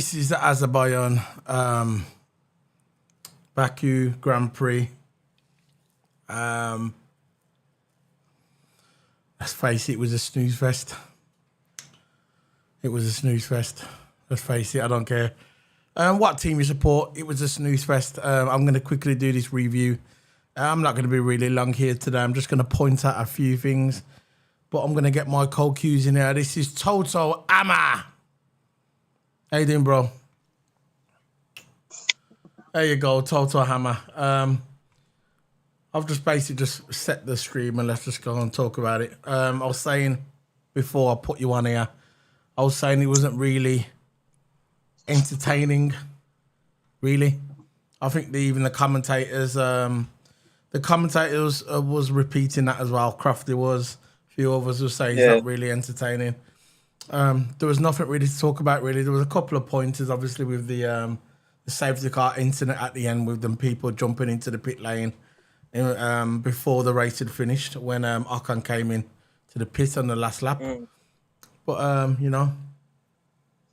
this is the Azerbaijan Baku Grand Prix. Let's face it, it was a snooze fest. It was a snooze fest. Let's face it, I don't care what team you support. It was a snooze fest. I'm going to quickly do this review. I'm not going to be really long here today. I'm just going to point out a few things. But I'm going to get my cold cues in here. This is TOTO Hammer. How you doing, bro? There you go, TOTO Hammer. I've just basically just set the stream and let's just go and talk about it. I was saying before I put you on here, I was saying it wasn't really entertaining, really. I think even the commentators was repeating that as well. Crafty was, a few of us were saying it's not really entertaining. There was nothing really to talk about, really. There was a couple of pointers, obviously, with the safety car incident at the end with them people jumping into the pit lane before the race had finished when Ocon came in to the pit on the last lap. But, you know,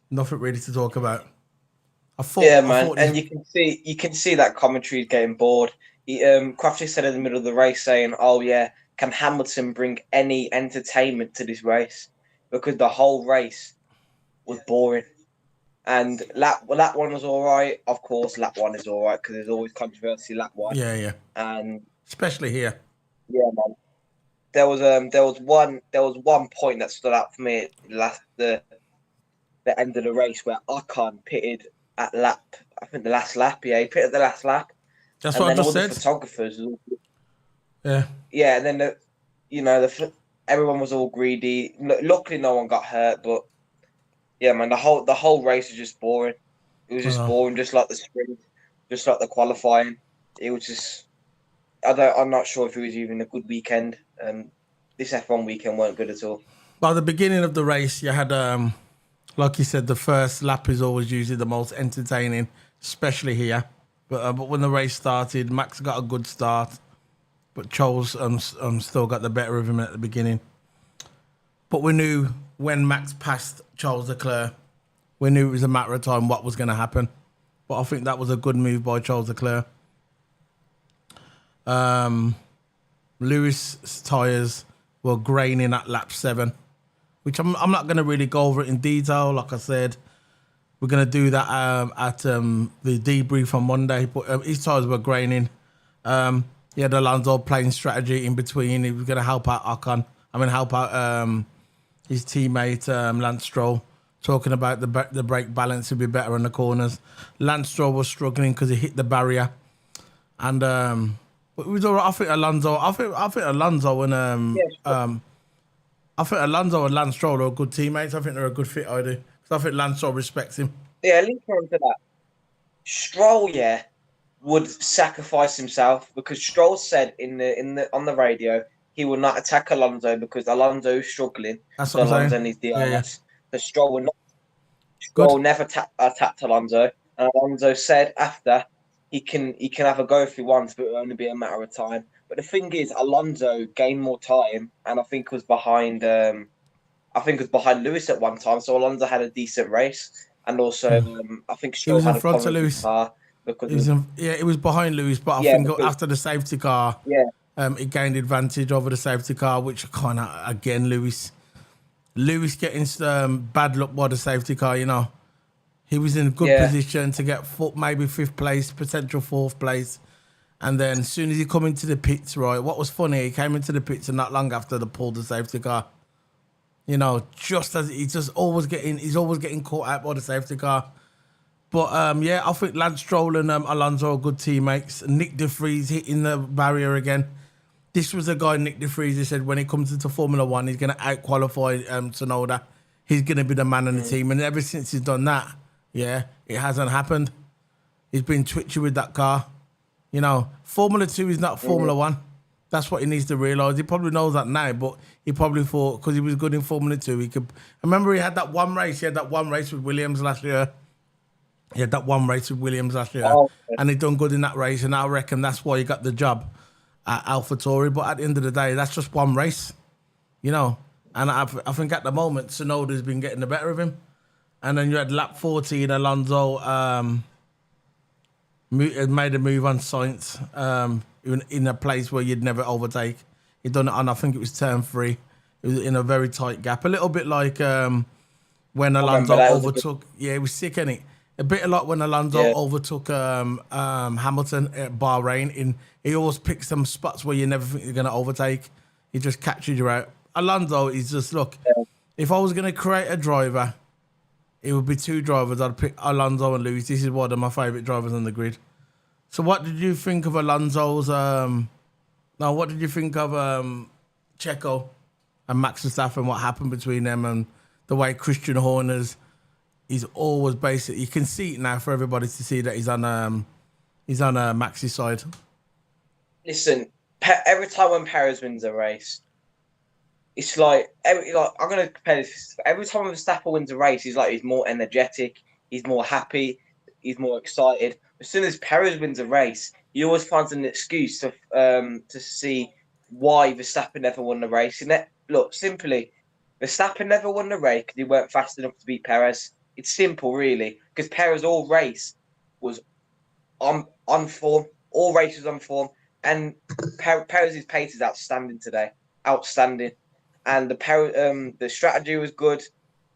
nothing really to talk about. And you can see that commentary is getting bored. Crafty said in the middle of the race saying, "Oh yeah, can Hamilton bring any entertainment to this race?" Because the whole race was boring. And lap one was all right. Of course, lap one is all right because there's always controversy lap one. Yeah. And especially here. Yeah, man. There was one point that stood out for me at the end of the race where Ocon pitted at the last lap. Yeah, he pitted the last lap. That's what I just said. The photographers. Yeah. Yeah, and then everyone was all greedy. Luckily, no one got hurt, but yeah, man, the whole race was just boring. It was just boring, just like the sprint, just like the qualifying. It was just. I'm not sure if it was even a good weekend. This F1 weekend weren't good at all. By the beginning of the race, you had, like you said, the first lap is always usually the most entertaining, especially here. But when the race started, Max got a good start, but Charles still got the better of him at the beginning. But we knew when Max passed Charles Leclerc, we knew it was a matter of time what was going to happen. But I think that was a good move by Charles Leclerc. Lewis' tyres were graining at lap 7, which I'm not going to really go over it in detail. Like I said, we're going to do that at the debrief on Monday. But his tyres were graining. He had Alonso playing strategy in between. He was going to help out Ocon. Help out his teammate Lance Stroll, talking about the brake balance would be better in the corners. Lance Stroll was struggling because he hit the barrier, and it was all right. I think Alonso and Lance Stroll are good teammates. I think they're a good fit. I do, because I think Lance Stroll respects him. Yeah, link on to that. Stroll, would sacrifice himself because Stroll said on the radio he will not attack Alonso because Alonso is struggling. That's what I'm saying. Needs DRS. Yeah. So Stroll never attacked Alonso, and Alonso said after he can have a go if he wants, but it will only be a matter of time. But the thing is, Alonso gained more time, and I think was behind Lewis at one time. So Alonso had a decent race, and also I think Stroll had in front of Lewis. Car because it was behind Lewis, but I think after the safety car, it gained advantage over the safety car, which kind of again Lewis getting bad luck by the safety car. You know, he was in a good position to get maybe 5th place, potential 4th place. And then as soon as he come into the pits, right, what was funny, he came into the pits and not long after they pulled the safety car. You know, just as he's always getting caught out by the safety car. But I think Lance Stroll and Alonso are good teammates. Nick De Vries hitting the barrier again. This was a guy, Nick De Vries, he said when it comes into Formula One, he's going to out-qualify Tsunoda. He's going to be the man on the team. And ever since he's done that, it hasn't happened. He's been twitchy with that car. You know, Formula 2 is not Formula 1. That's what he needs to realise. He probably knows that now, but he probably thought because he was good in Formula 2, he could... I remember he had that one race. He had that one race with Williams last year. And he done good in that race, and I reckon that's why he got the job at AlphaTauri. But at the end of the day, that's just one race, you know. And I think at the moment, Tsunoda's been getting the better of him. And then you had lap 14, Alonso made a move on Sainz in a place where you'd never overtake. He'd done it on, I think it was turn 3. It was in a very tight gap. A little bit like when Alonso overtook. Yeah, it was sick, innit? A bit like when Alonso overtook Hamilton at Bahrain. He always picks some spots where you never think you're going to overtake. He just catches you out. Alonso is just, look, if I was going to create a driver, it would be 2 drivers. I'd pick Alonso and Lewis. This is one of my favourite drivers on the grid. So what did you think of Alonso's... what did you think of Checo and Max Verstappen, what happened between them, and the way Christian Horner's is always basically... You can see it now for everybody to see that he's on Max's side. Listen, every time when Perez wins a race, it's like I'm going to compare this. Every time Verstappen wins a race, he's more energetic, he's more happy, he's more excited. As soon as Perez wins a race, he always finds an excuse to see why Verstappen never won the race. And look, simply, Verstappen never won the race because he weren't fast enough to beat Perez. It's simple, really, because Perez all race was on form, all races on form, and Perez's pace is outstanding today, outstanding. And the strategy was good.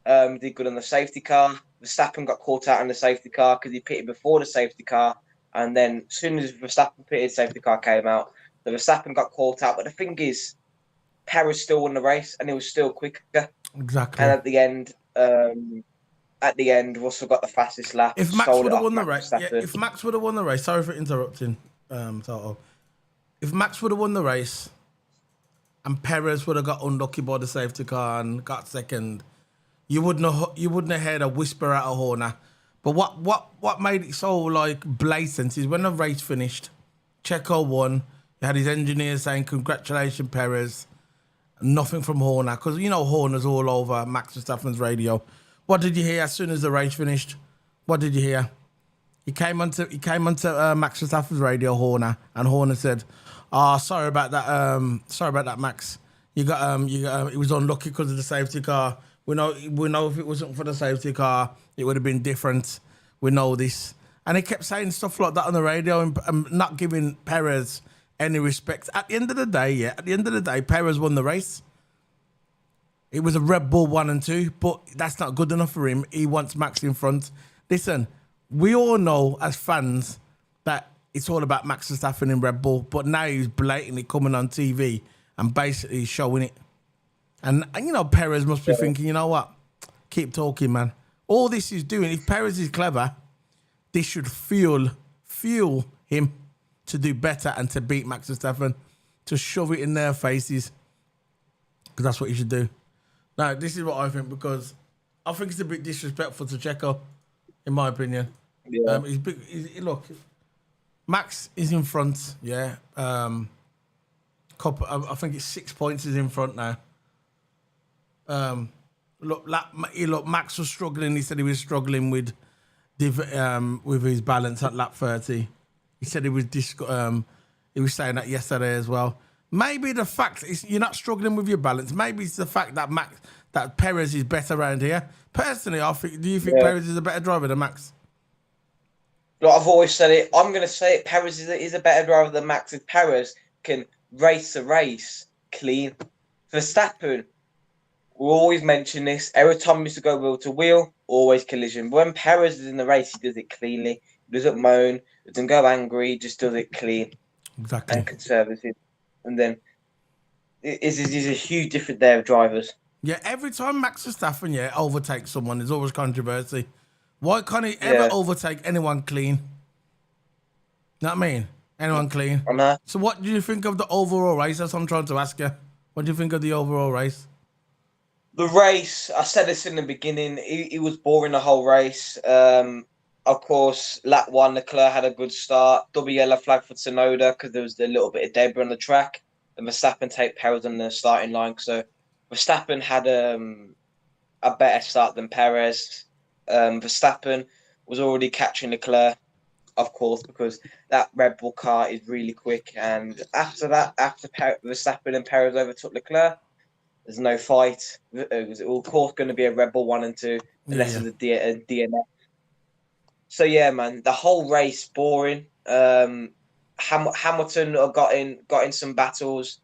Did good on the safety car. Verstappen got caught out on the safety car because he pitted before the safety car, and then as soon as Verstappen pitted, safety car came out. The Verstappen got caught out. But the thing is, Perez still won the race, and he was still quicker. Exactly. And at the end, Russell got the fastest lap. If Max would have won the race, if Max would have won the race, sorry for interrupting, Toto. If Max would have won the race, and Perez would have got unlucky by the safety car and got second, you wouldn't have heard a whisper out of Horner. But what made it so like blatant is when the race finished, Checo won. He had his engineer saying congratulations, Perez. Nothing from Horner, because you know Horner's all over Max Verstappen's radio. What did you hear as soon as the race finished? What did you hear? He came onto Max Verstappen's radio, Horner, and Horner said, sorry about that, Max. You got it was unlucky because of the safety car. We know if it wasn't for the safety car, it would have been different. We know this. And he kept saying stuff like that on the radio and not giving Perez any respect. At the end of the day, Perez won the race. It was a Red Bull 1 and 2, but that's not good enough for him. He wants Max in front. Listen, we all know as fans that it's all about Max Verstappen in Red Bull, but now he's blatantly coming on TV and basically showing it. And you know, Perez must be thinking, you know what? Keep talking, man. All this is doing, if Perez is clever, this should fuel him to do better and to beat Max Verstappen, to shove it in their faces, because that's what you should do. Now, this is what I think, because I think it's a bit disrespectful to Checo, in my opinion. Yeah. Look, Max is in front, yeah. I think it's 6 points is in front now. Look, Max was struggling. He said he was struggling with his balance at lap 30. He said he was saying that yesterday as well. Maybe the fact is you're not struggling with your balance. Maybe it's the fact that Perez is better around here. Personally, do you think Perez is a better driver than Max? Look, I've always said it. I'm going to say it. Perez is a better driver than Max. If Perez can race a race clean. Verstappen, we always mention this. Every time he used to go wheel to wheel, always collision. But when Perez is in the race, he does it cleanly. He doesn't moan. He doesn't go angry. He just does it clean. Exactly. And conservative. And then it's a huge difference there of drivers. Yeah, every time Max Verstappen overtakes someone, there's always controversy. Why can't he ever overtake anyone clean? Know what I mean? Anyone clean. So what do you think of the overall race? That's what I'm trying to ask you. What do you think of the overall race? The race, I said this in the beginning, it was boring the whole race. Of course, lap 1, Leclerc had a good start. Double yellow flag for Tsunoda because there was a little bit of debris on the track. And Verstappen take Perez on the starting line. So Verstappen had a better start than Perez. Verstappen was already catching Leclerc, of course, because that Red Bull car is really quick. And after that, Verstappen and Perez overtook Leclerc, there's no fight. It was, of course, going to be a Red Bull 1 and 2. unless it's a DNF. So yeah, man, the whole race boring. Hamilton got in some battles,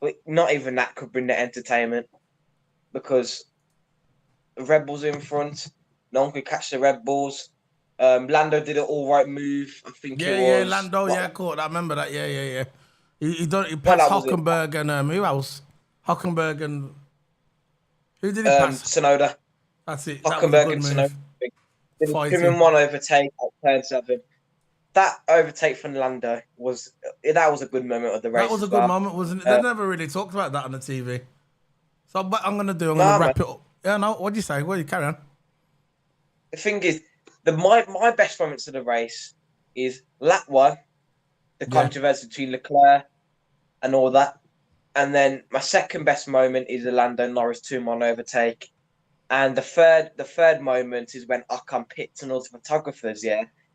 but not even that could bring the entertainment because the Red Bulls in front. No one could catch the Red Bulls. Lando did an all right move. I think it was. Lando. Yeah, caught. I remember that. Yeah. He passed Hockenberg and who else? Hockenberg and who did he pass? Tsunoda. That's it. Hockenberg and Tsunoda. Him and one overtake at turn 7. That overtake from Lando was a good moment of the race. That was a good moment, wasn't it? They never really talked about that on the TV. So what I'm gonna wrap it up. Yeah, no. What do you say? Well, you carry on. The thing is, my best moments of the race is lap 1, the controversy between Leclerc and all that, and then my second best moment is the Lando Norris 2-1 overtake, and the third moment is when Ocon pits and all the photographers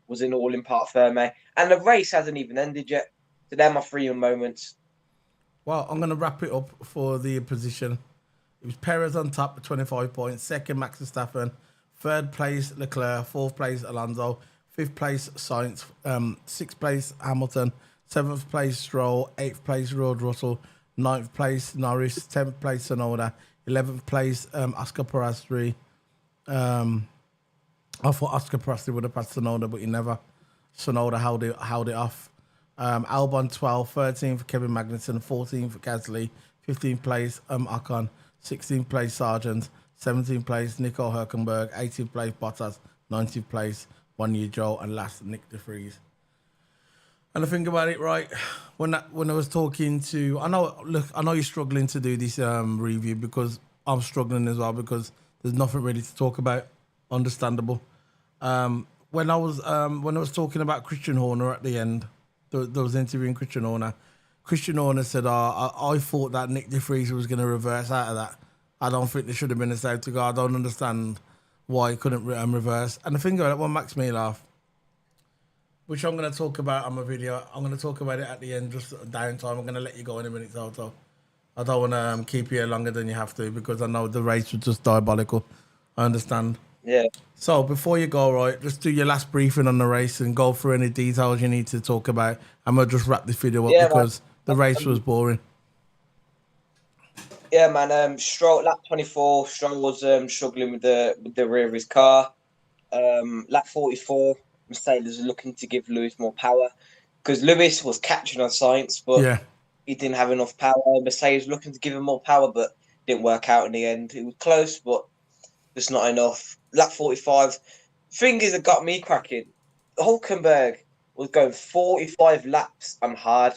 was in all in Parc Ferme, and the race hasn't even ended yet. So they're my 3 moments. Well, I'm gonna wrap it up for the position. It was Perez on top with 25 points. Second, Max Verstappen. Third place, Leclerc. Fourth place, Alonso. Fifth place, Sainz. Sixth place, Hamilton. Seventh place, Stroll. Eighth place, Russell. Ninth place, Norris. 10th place, Tsunoda. 11th place, Oscar Piastri. I thought Oscar Piastri would have passed Tsunoda, but he never. Tsunoda held it off. Albon 12th. 13th, Kevin Magnussen. 14th, Gasly. 15th place, Ocon. 16th place, Sargent. 17th place, Nico Hülkenberg. 18th place, Bottas. 19th place, 1 year Joe. And last, Nick de Vries. And I think about it, right, when I was talking to... I know you're struggling to do this review because I'm struggling as well because there's nothing really to talk about. Understandable. When I was talking about Christian Horner at the end, there was interviewing Christian Horner. Christian Horner said, I thought that Nick de Vries was going to reverse out of that. I don't think there should have been a safety car. I don't understand why he couldn't reverse. And the thing about it, what makes me laugh, which I'm going to talk about on my video, I'm going to talk about it at the end, just downtime. I'm going to let you go in a minute, Toto. I don't want to keep you here longer than you have to because I know the race was just diabolical. I understand. Yeah. So before you go, right, just do your last briefing on the race and go through any details you need to talk about. I'm going to just wrap this video up because the race was boring. Yeah, man. Stroll, lap 24, Stroll was struggling with the rear of his car. Lap 44, Mercedes was looking to give Lewis more power because Lewis was catching on Sainz, but he didn't have enough power. Mercedes was looking to give him more power, but didn't work out in the end. It was close, but just not enough. Lap 45, thing is that got me cracking. Hulkenberg was going 45 laps on hard.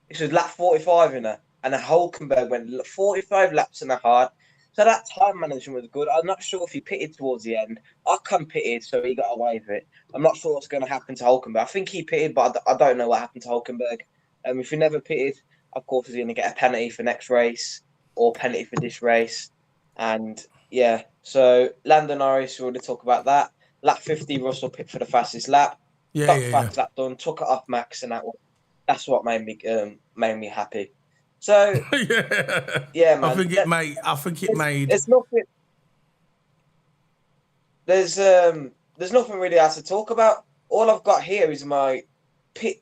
This was lap 45 in her. And Hulkenberg went 45 laps in a hard. So that time management was good. I'm not sure if he pitted towards the end. Ocon pitted, so he got away with it. I'm not sure what's going to happen to Hulkenberg. I think he pitted, but I don't know what happened to Hulkenberg. If he never pitted, of course, he's going to get a penalty for next race or penalty for this race. And yeah, so Lando Norris, we already talked about that. Lap 50, Russell pit for the fastest lap. Got the fastest lap done, took it off Max, and that's what made me happy. So yeah, man. I think it made. There's nothing. There's nothing really else to talk about. All I've got here is my pit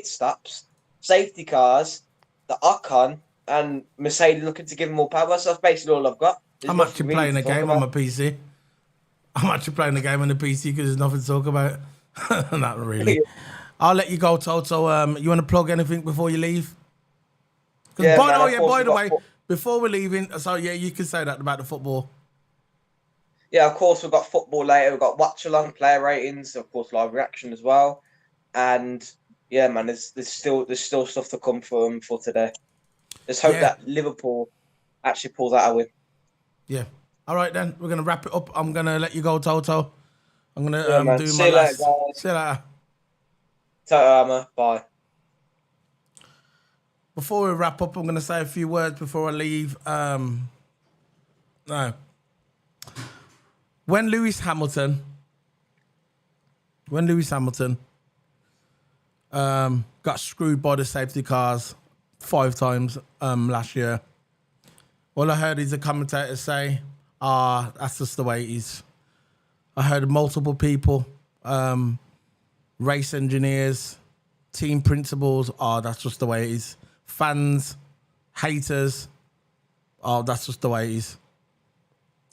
stops, safety cars, the Ocon, and Mercedes looking to give him more power. So that's basically all I've got. I'm actually playing a game on my PC. I'm actually playing a game on the PC because there's nothing to talk about. Not really. I'll let you go, Toto. You want to plug anything before you leave? Yeah, by the way, before we're leaving, so yeah, you can say that about the football. Yeah, of course, we've got football later. We've got watch along, player ratings, of course, live reaction as well. And yeah, man, there's still stuff to come for today. Let's hope that Liverpool actually pulls out a win. Yeah. All right, then we're gonna wrap it up. I'm gonna let you go, Toto. I'm gonna do See my you last. later, guys. See you later. Toto Armour. Bye. Before we wrap up, I'm going to say a few words before I leave. No. When Lewis Hamilton got screwed by the safety cars 5 times last year, all I heard is the commentators say, That's just the way it is. I heard multiple people, race engineers, team principals, that's just the way it is. Fans, haters, that's just the way it is.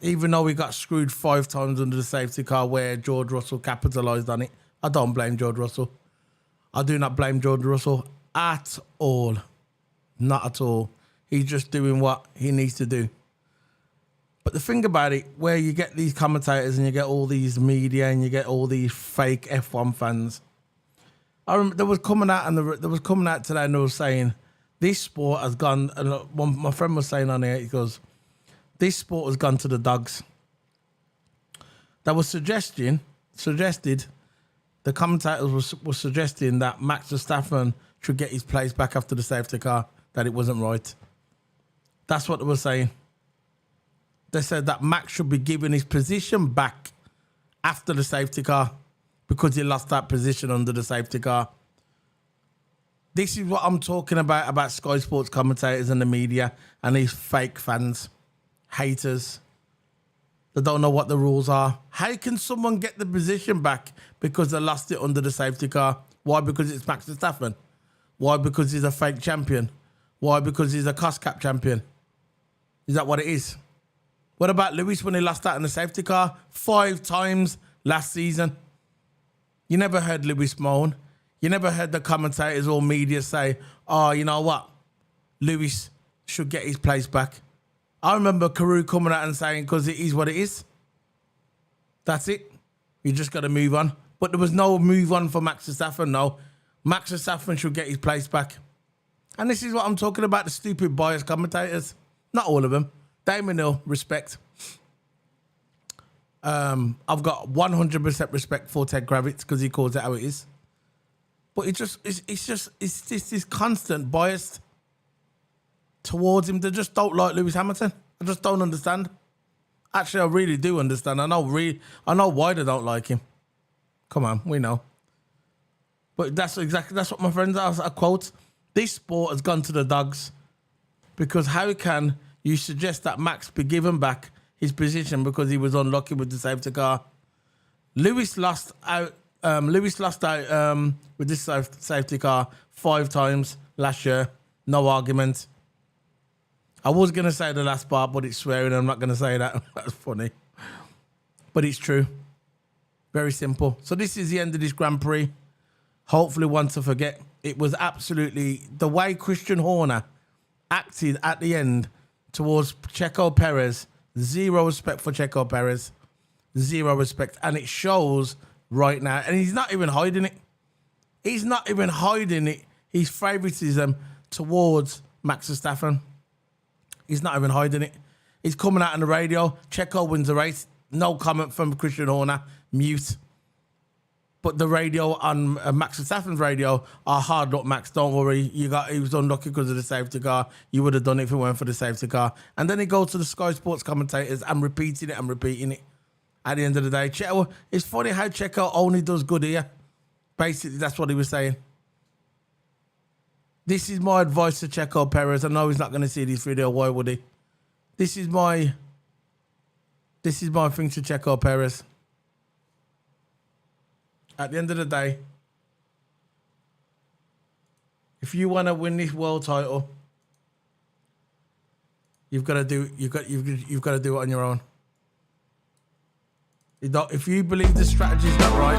Even though we got screwed 5 times under the safety car where George Russell capitalised on it, I don't blame George Russell. I do not blame George Russell at all. Not at all. He's just doing what he needs to do. But the thing about it, where you get these commentators and you get all these media and you get all these fake F1 fans, I remember there was coming out today and they were saying this sport has gone. And my friend was saying on here, he goes, this sport has gone to the dogs. That was suggested. The commentators were suggesting that Max Verstappen should get his place back after the safety car. That it wasn't right. That's what they were saying. They said that Max should be given his position back after the safety car because he lost that position under the safety car. This is what I'm talking about Sky Sports commentators and the media and these fake fans, haters. They don't know what the rules are. How can someone get the position back because they lost it under the safety car? Why? Because it's Max Verstappen. Why? Because he's a fake champion. Why? Because he's a cost cap champion. Is that what it is? What about Lewis when he lost out in the safety car 5 times last season? You never heard Lewis moan. You never heard the commentators or media say, oh, you know what? Lewis should get his place back. I remember Carew coming out and saying, because it is what it is. That's it. You just got to move on. But there was no move on for Max Verstappen, no. Max Verstappen should get his place back. And this is what I'm talking about, the stupid biased commentators. Not all of them. Damon Hill, respect. I've got 100% respect for Ted Kravitz because he calls it how it is. But it's just this constant bias towards him. They just don't like Lewis Hamilton. I just don't understand. Actually, I really do understand. I know why they don't like him. Come on, we know. But that's what my friends asked. A quote: "This sport has gone to the dogs because how can you suggest that Max be given back his position because he was unlucky with the safety car?" Lewis lost out. With this safety car 5 times last year. No argument. I was going to say the last part, but it's swearing. I'm not going to say that. That's funny. But it's true. Very simple. So this is the end of this Grand Prix. Hopefully one to forget. It was absolutely the way Christian Horner acted at the end towards Checo Perez. Zero respect for Checo Perez. Zero respect. And it shows right now. And he's not even hiding it. He's not even hiding it. His favoritism towards Max Verstappen. He's not even hiding it. He's coming out on the radio. Checo wins the race. No comment from Christian Horner. Mute. But the radio on Max Verstappen's radio are hard luck, Max. Don't worry. He was unlucky because of the safety car. You would have done it if it weren't for the safety car. And then he goes to the Sky Sports commentators and repeating it. At the end of the day, Checo, it's funny how Checo only does good here. Basically, that's what he was saying. This is my advice to Checo Perez. I know he's not going to see this video. Why would he? This is my thing to Checo Perez. At the end of the day, if you want to win this world title, you've got to do it on your own. If you believe the strategy's not right,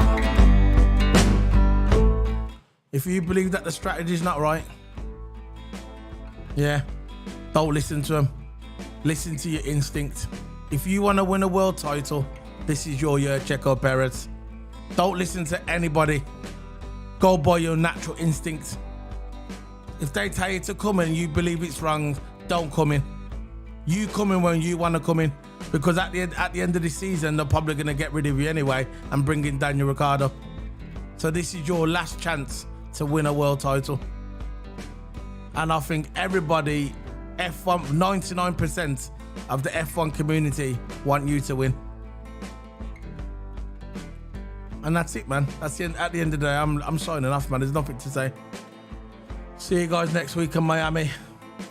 if you believe that the strategy's not right, yeah, don't listen to him. Listen to your instinct. If you want to win a world title, this is your year, Checo Perez. Don't listen to anybody. Go by your natural instincts. If they tell you to come in and you believe it's wrong, don't come in. You come in when you want to come in. Because at the end of the season, they're probably going to get rid of you anyway and bring in Daniel Ricciardo. So this is your last chance to win a world title. And I think everybody, 99% of the F1 community want you to win. And that's it, man. That's the end. At the end of the day, I'm signing off, man. There's nothing to say. See you guys next week in Miami.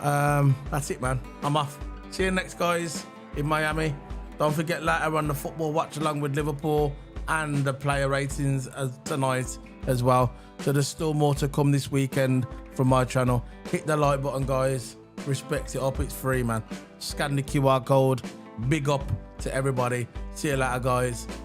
That's it, man. I'm off. See you next, guys, in Miami. Don't forget later on the football watch along with Liverpool and the player ratings tonight as well. So there's still more to come this weekend from my channel. Hit the like button, guys. Respect it up. It's free, man. Scan the QR code. Big up to everybody. See you later, guys.